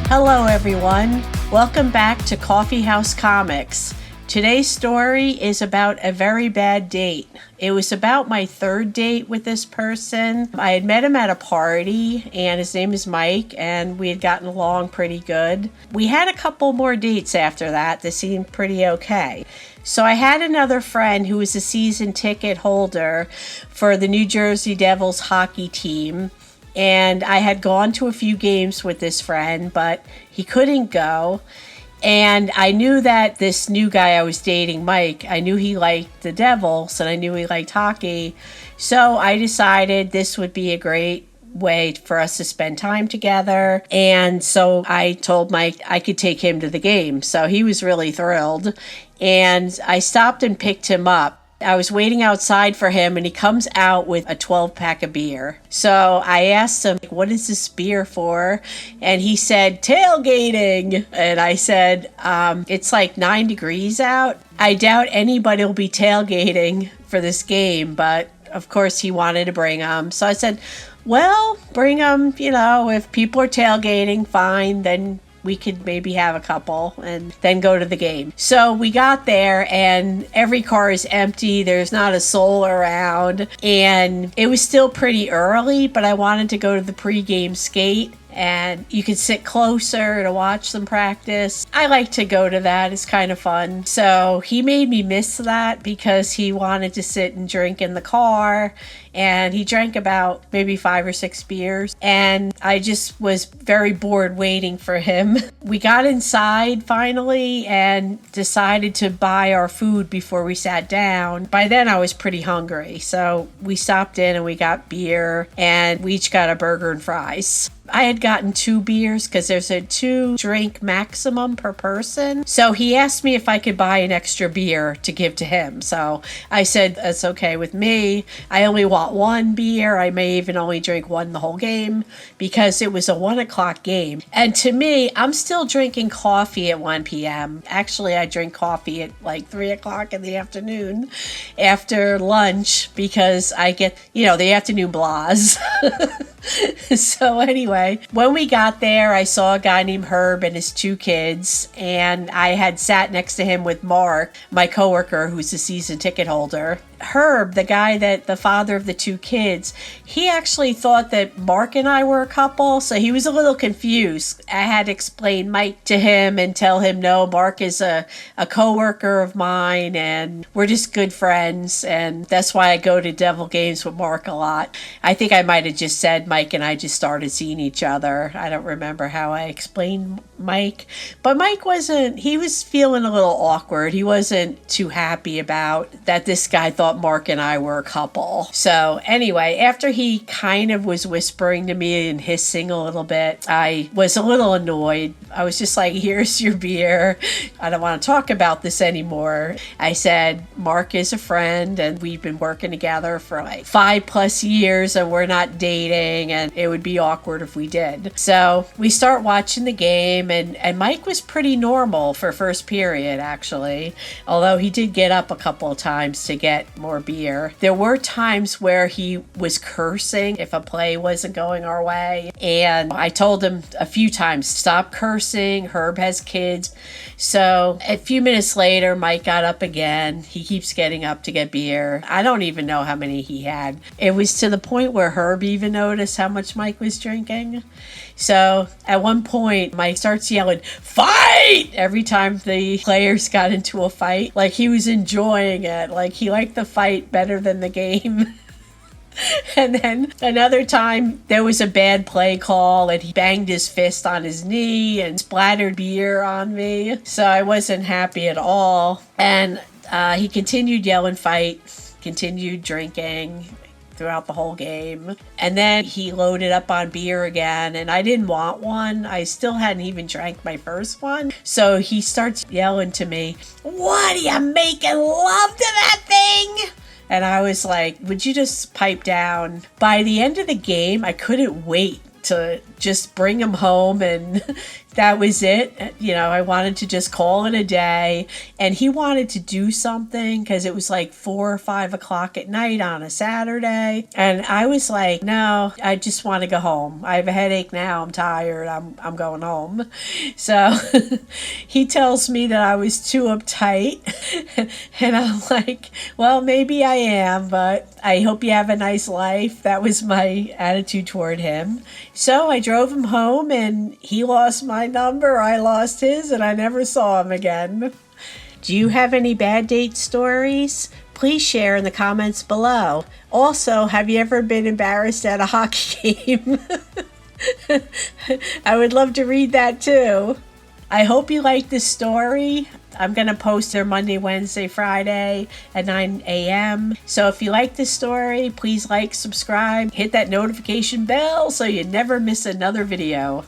Hello everyone, welcome back to Coffee House Comics. Today's story is about a very bad date. It was about my third date with this person. I had met him at a party and his name is Mike and we had gotten along pretty good. We had a couple more dates after that seemed pretty okay. So I had another friend who was a season ticket holder for the New Jersey Devils hockey team. And I had gone to a few games with this friend, but he couldn't go. And I knew that this new guy I was dating, Mike, I knew he liked the Devils and I knew he liked hockey. So I decided this would be a great way for us to spend time together. And so I told Mike I could take him to the game. So he was really thrilled. And I stopped and picked him up. I was waiting outside for him and he comes out with a 12-pack of beer. So I asked him, what is this beer for? And he said, tailgating. And I said, it's like 9 degrees out. I doubt anybody will be tailgating for this game, but of course he wanted to bring them. So I said, well, bring them, if people are tailgating, fine, then we could maybe have a couple and then go to the game. So we got there and every car is empty. There's not a soul around. And it was still pretty early, but I wanted to go to the pregame skate. And you could sit closer to watch them practice. I like to go to that. It's kind of fun. So he made me miss that because he wanted to sit and drink in the car. And he drank about maybe 5 or 6 beers. And I just was very bored waiting for him. We got inside finally and decided to buy our food before we sat down. By then I was pretty hungry. So we stopped in and we got beer and we each got a burger and fries. I had gotten 2 beers because there's a 2 drink maximum per person. So he asked me if I could buy an extra beer to give to him. So I said, that's okay with me. I only want 1 beer. I may even only drink 1 the whole game because it was a 1 o'clock game. And to me, I'm still drinking coffee at 1 p.m. Actually, I drink coffee at like 3 o'clock in the afternoon after lunch because I get, the afternoon blahs. So anyway, when we got there, I saw a guy named Herb and his 2 kids, and I had sat next to him with Mark, my coworker, who's a season ticket holder. Herb, the guy the father of the 2 kids, he actually thought that Mark and I were a couple, so he was a little confused. I had to explain Mike to him and tell him, no, Mark is a coworker of mine, and we're just good friends, and that's why I go to Devil games with Mark a lot. I think I might have just said Mike and I just started seeing each other. I don't remember how I explained Mike, but Mike he was feeling a little awkward. He wasn't too happy about that this guy thought Mark and I were a couple. So anyway, after he kind of was whispering to me and hissing a little bit, I was a little annoyed. I was just like, here's your beer. I don't want to talk about this anymore. I said, Mark is a friend and we've been working together for like 5+ years and we're not dating and it would be awkward if we did. So we start watching the game and Mike was pretty normal for first period actually, although he did get up a couple of times to get more beer. There were times where he was cursing if a play wasn't going our way, and I told him a few times, stop cursing, Herb has kids. So a few minutes later, Mike got up again. He keeps getting up to get beer. I don't even know how many he had. It was to the point where Herb even noticed how much Mike was drinking. So at one point, Mike starts yelling, fight! Every time the players got into a fight. Like he was enjoying it. Like he liked the fight better than the game. And then another time there was a bad play call and he banged his fist on his knee and splattered beer on me. So I wasn't happy at all. And he continued yelling fight, continued drinking throughout the whole game. And then he loaded up on beer again and I didn't want one. I still hadn't even drank my first one. So he starts yelling to me, what are you making love to that thing? And I was like, would you just pipe down? By the end of the game, I couldn't wait to just bring him home, and that was it. You know, I wanted to just call it a day, and he wanted to do something because it was like 4 or 5 o'clock at night on a Saturday, and I was like, no, I just want to go home. I have a headache now. I'm tired. I'm going home. So he tells me that I was too uptight, and I'm like, well, maybe I am, but I hope you have a nice life. That was my attitude toward him. So I drove him home, and he lost my number, I lost his, and I never saw him again. Do you have any bad date stories? Please share in the comments below. Also, have you ever been embarrassed at a hockey game? I would love to read that too. I hope you liked this story. I'm going to post her Monday, Wednesday, Friday at 9 a.m. So if you like this story, please like, subscribe, hit that notification bell so you never miss another video.